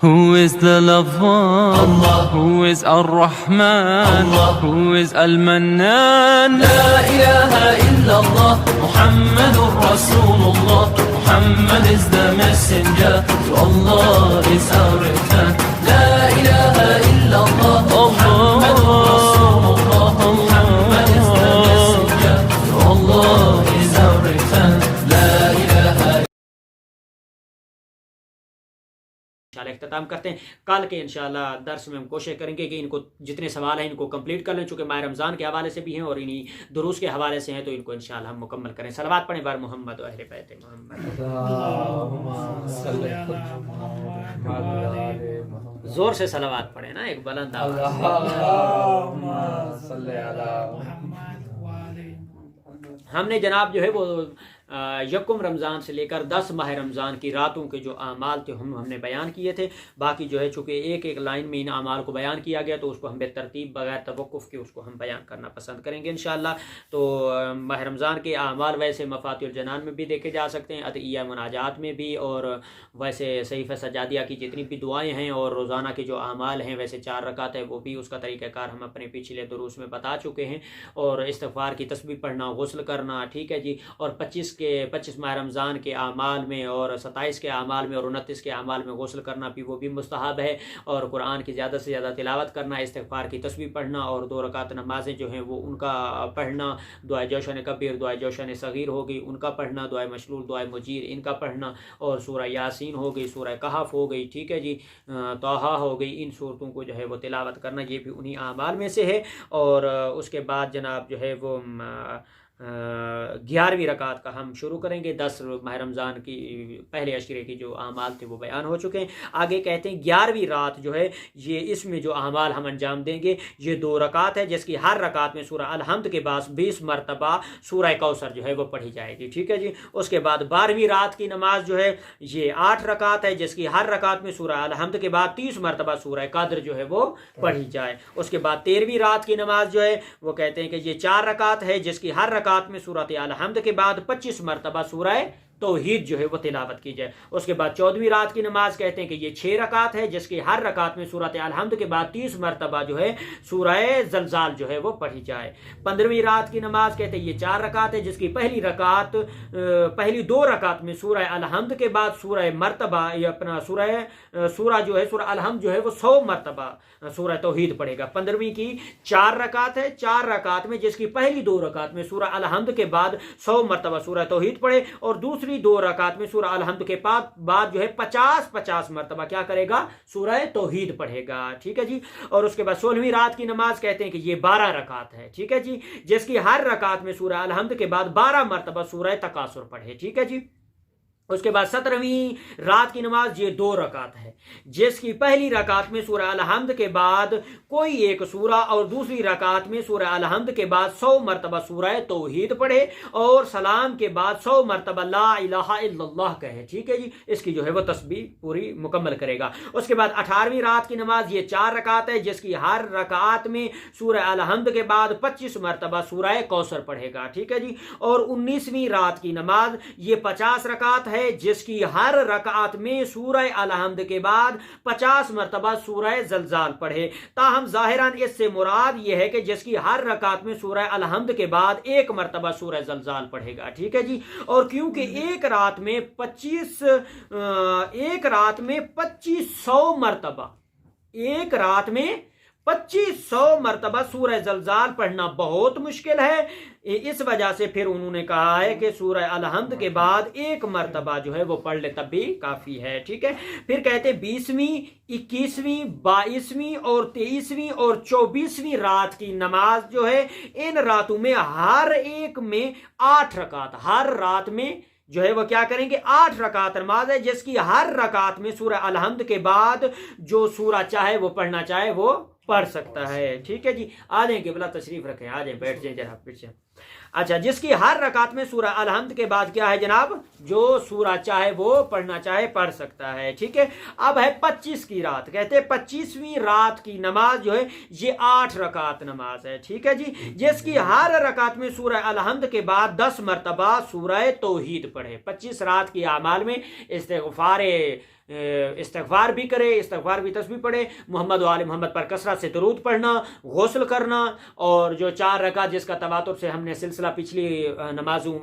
Who is the lover? Allah. Who is Ar-Rahman? Allah. Who is Al-Mannan? La ilaha illallah, Muhammadur Rasulullah. Muhammad is the messenger, to Allah is our return. La ilaha illallah, Muhammadur Rasulullah. Muhammad is the messenger, to Allah is our return. La ilaha انشاءاللہ اختتام کرتے ہیں. کل کے انشاءاللہ درس میں ہم کوشش کریں گے کہ ان کو جتنے سوال ہیں ان کو کمپلیٹ کر لیں، چونکہ ماہ رمضان کے حوالے سے بھی ہیں اور انہی دروس کے حوالے سے ہیں، تو ان کو انشاءاللہ ہم مکمل کریں. صلوات پڑھیں بار محمد و اہل بیت محمد. زور سے صلوات پڑھیں نا، ایک بلند آواز. ہم نے جناب جو ہے وہ یکم رمضان سے لے کر 10 ماہ رمضان کی راتوں کے جو اعمال تھے ہم نے بیان کیے تھے. باقی جو ہے چونکہ ایک ایک لائن میں ان اعمال کو بیان کیا گیا تو اس کو ہم بے ترتیب بغیر توقف کے اس کو ہم بیان کرنا پسند کریں گے انشاءاللہ. تو ماہ رمضان کے اعمال ویسے مفاتیح الجنان میں بھی دیکھے جا سکتے ہیں، ادعیہ مناجات میں بھی، اور ویسے صحیفہ سجادیہ کی جتنی بھی دعائیں ہیں اور روزانہ کے جو اعمال ہیں ویسے 4 رکعت ہے وہ بھی، اس کا طریقہ کار ہم اپنے پچھلے دروس میں بتا چکے ہیں. اور استغفار کی تسبیح پڑھنا، غسل کرنا، ٹھیک ہے جی. اور 25 ماہ رمضان کے اعمال میں اور 27 کے اعمال میں اور 29 کے اعمال میں غسل کرنا بھی وہ بھی مستحب ہے. اور قرآن کی زیادہ سے زیادہ تلاوت کرنا، استغفار کی تسبیح پڑھنا، اور 2 رکعت نمازیں جو ہیں وہ ان کا پڑھنا، دعائے جوشن کبیر، دعائے جوشن صغیر ہوگی ان کا پڑھنا، دعائے مشلول، دعائے مجیر ان کا پڑھنا، اور سورہ یاسین ہو گئی، سورہ کہف ہو گئی، ٹھیک ہے جی، طٰہٰ ہو گئی. ان صورتوں کو جو ہے وہ تلاوت کرنا، یہ بھی انہی اعمال میں سے ہے. اور اس کے بعد جناب جو ہے وہ 11ویں رکعت کا ہم شروع کریں گے. 10 ماہ رمضان کی پہلے عشرے کی جو اعمال تھے وہ بیان ہو چکے ہیں. آگے کہتے ہیں 11ویں رات جو ہے یہ اس میں جو اعمال ہم انجام دیں گے یہ 2 رکعت ہے، جس کی ہر رکعت میں سورہ الحمد کے بعد 20 مرتبہ سورہ کوثر جو ہے وہ پڑھی جائے گی، ٹھیک ہے جی. اس کے بعد 12ویں رات کی نماز جو ہے یہ 8 رکعت ہے، جس کی ہر رکعت میں سورہ الحمد کے بعد 30 مرتبہ سورہ قدر جو ہے وہ پڑھی جائے. اس کے بعد 13ویں رات کی نماز جو ہے وہ کہتے ہیں کہ یہ 4 رکعت ہے، جس کی ہر رکعت میں سورۃ الحمد کے بعد 25 مرتبہ سورہ توحید جو ہے وہ تلاوت کی جائے. اس کے بعد 14ویں رات کی نماز کہتے ہیں کہ یہ 6 رکعت ہے، جس کی ہر رکعت میں سورۃ الحمد کے بعد 30 مرتبہ جو ہے سورہ زلزال جو ہے وہ پڑھی جائے. 15ویں رات کی نماز کہتے ہیں یہ 4 رکعت ہے، جس کی پہلی 2 رکعت میں سورہ الحمد کے بعد سورہ مرتبہ یا اپنا سورہ جو ہے سورہ الحمد جو ہے وہ 100 مرتبہ سورہ توحید پڑھے گا. 15ویں کی 4 رکعت ہے، 4 رکعت میں جس کی پہلی 2 رکعت میں سورہ الحمد کے بعد 100 مرتبہ سورہ توحید پڑھے، اور دوسری 2 رکعت میں سورہ الحمد کے بعد جو ہے 50 مرتبہ کیا کرے گا، سورہ توحید پڑھے گا، ٹھیک ہے جی. اور اس کے بعد 16ویں رات کی نماز کہتے ہیں کہ یہ 12 رکعت ہے، ٹھیک ہے جی، جس کی ہر رکعت میں سورہ الحمد کے بعد 12 مرتبہ سورہ تکاثر پڑھے، ٹھیک ہے جی. اس کے بعد 17ویں رات کی نماز یہ 2 رکعت ہے، جس کی پہلی رکعت میں سورہ الحمد کے بعد کوئی ایک سورہ، اور دوسری رکعت میں سورہ الحمد کے بعد 100 مرتبہ سورہ توحید پڑھے، اور سلام کے بعد 100 مرتبہ لا الہ الا اللہ کہے، ٹھیک ہے جی. اس کی جو ہے وہ تسبیح پوری مکمل کرے گا. اس کے بعد 18ویں رات کی نماز یہ 4 رکعت ہے، جس کی ہر رکعت میں سورہ الحمد کے بعد 25 مرتبہ سورہ کوثر پڑھے گا، ٹھیک ہے جی. اور 19ویں رات کی نماز یہ 50 رکعت ہے، جس کی ہر رکعت میں سورہ الحمد کے بعد 50 مرتبہ سورہ زلزال پڑھے. تاہم ظاہراً اس سے مراد یہ ہے کہ جس کی ہر رکعت میں سورہ الحمد کے بعد 1 مرتبہ سورہ زلزال پڑھے گا، ٹھیک ہے جی. اور کیونکہ ایک رات میں 2500 مرتبہ سورہ زلزال پڑھنا بہت مشکل ہے. اس وجہ سے پھر انہوں نے کہا ہے کہ سورہ الحمد کے بعد 1 مرتبہ جو ہے وہ پڑھ لے تب بھی کافی ہے، ٹھیک ہے. پھر کہتے ہیں 20ویں، 21ویں، 22ویں اور 23ویں اور 24ویں رات کی نماز جو ہے ان راتوں میں ہر ایک میں 8 رکعت، ہر رات میں جو ہے وہ کیا کریں گے، 8 رکعت نماز ہے، جس کی ہر رکعت میں سورہ الحمد کے بعد جو سورہ چاہے وہ پڑھنا چاہے وہ پڑھ سکتا ہے، ٹھیک ہے جی. آ جائیں کہ بلا تشریف رکھیں، آ جائیں، بیٹھ جائیں ذرا پیچھے. اچھا، جس کی ہر رکعت میں سورہ الحمد کے بعد کیا ہے جناب، جو سورہ چاہے وہ پڑھنا چاہے پڑھ سکتا ہے، ٹھیک ہے. اب ہے 25 کی رات، کہتے ہیں 25ویں رات کی نماز جو ہے یہ 8 رکعت نماز ہے، ٹھیک ہے جی، جس کی ہر رکعت میں سورہ الحمد کے بعد 10 مرتبہ سورہ توحید پڑھے. 25 رات کی اعمال میں استغفار इस्तगफार भी करे, इस्तगफार भी तस्बीह पढ़े, मोहम्मद व आले मोहम्मद पर कसरत से दरूद पढ़ना, गुस्ल करना, और जो 4 रकात जिसका तवातुर से हमने सिलसिला पिछली नमाजों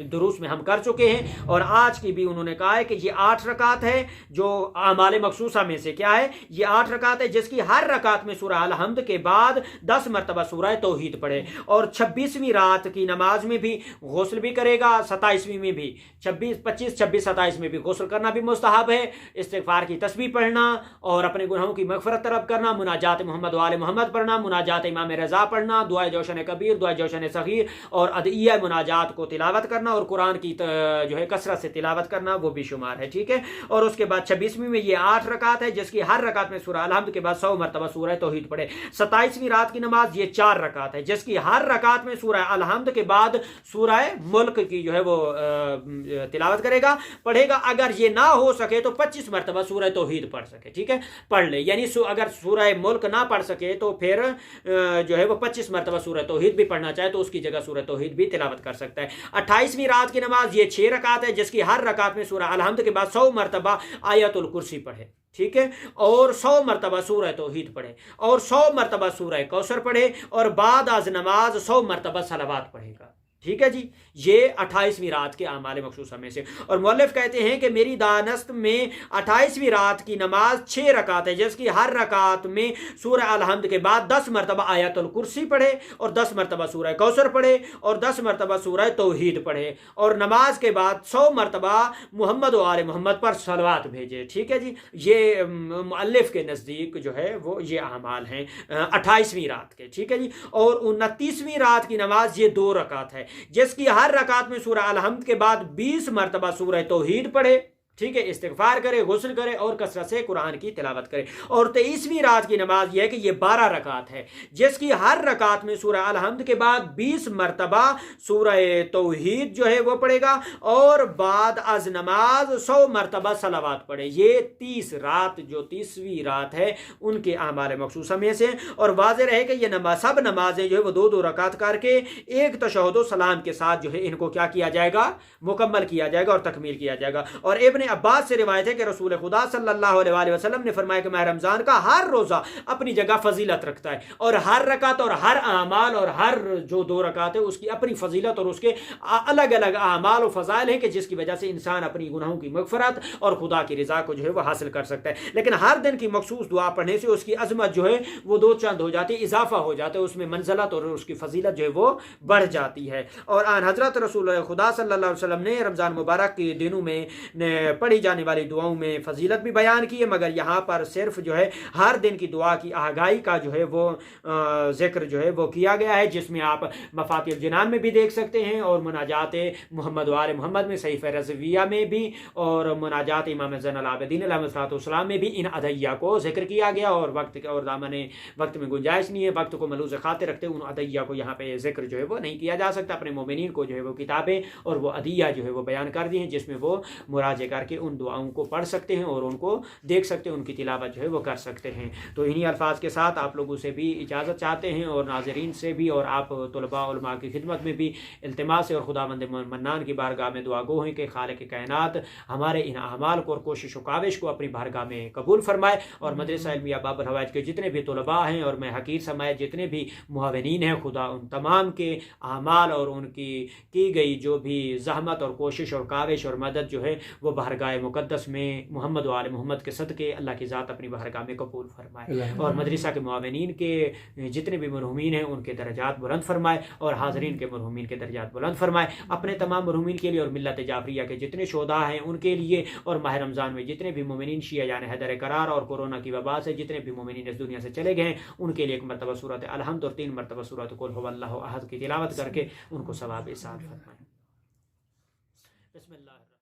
दुरूस में हम कर चुके हैं, और आज की भी उन्होंने कहा है कि ये 8 रकात है जो आमाल मखसूसा में से क्या है, ये 8 रकात है जिसकी हर रकात में सूरह अल हम्द के बाद 10 मरतबा सूरह तौहीद पढ़े, और 26वीं रात की नमाज में भी गुस्ल भी करेगा, 27वीं में भी 25, 26, 27 में भी गुस्ल करना भी मुस्तहब है, इस्तिगफार की तस्बीह पढ़ना और अपने गुनाहों की मगफरत तलब करना, मुनाजात मोहम्मद वाले मोहम्मद पढ़ना, मुनाजात इमाम रज़ा पढ़ना, दुआ जौशन कबीर, दुआ जौशन सगीर और अदइया मुनाजात को तिलावत करना, और कुरान की जो है कसरत से तिलावत करना वो भी शुमार है, ठीक है। और उसके बाद 26वीं में ये 8 रकात है जिसकी हर रकात में सूरह अल हम्द के बाद 100 मरतबा सूरह तौहीद पढ़े। 27वीं रात की नमाज ये 4 रकात है जिसकी हर रकात में सूरह अल हम्द के बाद सूरह मुल्क की जो है वो तिलावत करेगा, पढ़ेगा। अगर ये ना हो सके तो 25 मरतबा सूरह तौहीद पढ़ सके, ठीक है, पढ़ ले। यानी अगर सूरह मुल्क ना पढ़ सके तो फिर जो है वो 25 मरतबा सूरह तौहीद भी पढ़ना चाहे तो उसकी जगह सूरह तौहीद भी तिलावत कर सकता है। 28वीं रात की नमाज ये 6 रकात है जिसकी हर रकात में सूरह अल हम्द के बाद 100 मरतबा आयतुल कुर्सी पढ़े, ठीक है, और 100 मरतबा सूरह तौहीद पढ़े, और 100 मरतबा सूरह कौसर पढ़े, और बाद आज नमाज 100 मरतबा सलावात पढ़ेगा, ठीक है जी। ये 28वीं रात के आमाल मखसूसा में से। और मुअल्लिफ कहते हैं कि मेरी दानस्त में 28वीं रात की नमाज 6 रकात है जिसकी हर रकात में सूरह अल हम्द के बाद 10 मरतबा आयतुल कुर्सी पढ़े, और 10 मरतबा सूरह कौसर पढ़े, और 10 मरतबा सूरह तौहीद पढ़े, और नमाज के बाद 100 मरतबा मोहम्मद व आले मोहम्मद पर सलवात भेजे, ठीक है जी। ये मुअल्लिफ के नज़दीक जो है वो ये आमाल हैं 28वीं रात के, ठीक है जी। और 29वीं रात की नमाज ये 2 रकात है जिसकी हर रकात में सूरह अल हम्द के बाद 20 मरतबा सूरह तौहीद पढ़े, ठीक है, इस्तिगफार करे, गुस्ल करे और कसरत से कुरान की तिलावत करे। और 23वीं रात की नमाज यह है कि ये 12 रकात है जिसकी हर रकात में सूरह अल हम्द के बाद 20 मरतबा सूरह तौहीद जो है वो पढ़ेगा, और बाद अज नमाज 100 मरतबा सलावात पढ़े। ये 30 रात जो 30वीं रात है उनके आमाल मखसूसा में से। और वाज़ेह रहे कि ये सब नमाजें जो है वो 2-2 रकात करके एक तशहुद सलाम के साथ जो है इनको क्या किया जाएगा, मुकम्मल किया जाएगा और तकमील किया जाएगा। और इब्न अब्बास से रिवायत है कि रसूल खुदा सल्लल्लाहु अलैहि वसल्लम ने फरमाया कि माह रमजान का हर रोजा अपनी जगह फजीलत रखता है, और हर रकात और हर आमाल और हर जो 2 रकात है उसकी अपनी फजीलत और उसके अलग अलग आमाल और फजाइल हैं कि जिसकी वजह से इंसान अपनी गुनाहों की मगफरत और खुदा की रजा को जो है वह हासिल कर सकता है। लेकिन हर दिन की मखसूस दुआ पढ़ने से उसकी अजमत जो है वो 2 चंद हो जाती है, इजाफा हो जाता है, उसमें मंजिलत और उसकी फजीलत जो है वो बढ़ जाती है। और आन हजरत रसूल खुदा सल्लल्लाहु अलैहि वसल्लम ने रमज़ान मुबारक के दिनों में पढ़ी जाने वाली दुआओं में फजीलत भी बयान की है, मगर यहाँ पर सिर्फ जो है हर दिन की दुआ की आगाही का जो है वो जिक्र जो है वो किया गया है, जिसमें आप मफातिहुल जिनान में भी देख सकते हैं, और मुनाजात मोहम्मद वाले मोहम्मद में सहीफ़ रज़विया में भी, और मुनाजात इमाम ज़ैनुल आबिदीन अलैहिस्सलाम में भी इन अदैया को जिक्र किया गया। और वक्त और दामन वक्त में गुंजाइश नहीं है, वक्त को मलूज़ खातिर रखते उन अदैया को यहाँ पे जिक्र जो है वो नहीं किया जा सकता। अपने मोमिनीन को जो है वो किताबें और वो अदिया जो है वो बयान कर दी हैं जिसमें वो मुराजे करके उन दुआओं को पढ़ सकते हैं और उनको देख सकते हैं, उनकी तिलावत जो है वो कर सकते हैं। तो इन्हीं अल्फाज के साथ आप लोगों से भी इजाज़त चाहते हैं और नाज़रीन से भी, और आप तुलबा उलमा की खिदमत में भी इल्तिमास है और खुदावंद मन्नान की बारगाह में दुआ गो हैं कि खालिक कायनात हमारे इन अमाल को और कोशिश व काविश को अपनी बारगाह में कबूल फरमाए। और मदरसा इल्मिया बाबुल हवाइज के जितने भी तुलबा हैं और मैं हकीर समाए जितने भी मुआविनीन हैं, खुदा उन तमाम के अमाल और उनकी की गई जो भी जहमत और कोशिश और काविश और मदद जो है वो बारगाह मुक़द्दस में मोहम्मद वाले मोहम्मद के सदके अल्लाह की ज़ात अपनी बारगाह में कबूल फरमाए। और मदरसा के मुआविनीन के जितने भी मरहूमीन हैं उनके दर्जात बुलंद फरमाए, और हाज़रीन के मरहूमीन के दर्जात बुलंद फरमाए। अपने तमाम मरहूमीन के लिए और मिल्लत जाफरिया के जितने शोधा हैं उनके लिए, और माह रमज़ान में जितने भी मोमिनीन शिया यानी हैदर करार और कोरोना की वबा से जितने भी मोमिनीन इस दुनिया से चले गए हैं उनके लिए 1 मरतबा सूरत अल हम्द और 3 मरतबा सूरत कुल हुवल्लाहु अहद की तिलावत करके उनको सवाब इरशाद फरमाए। बिस्मिल्लाह।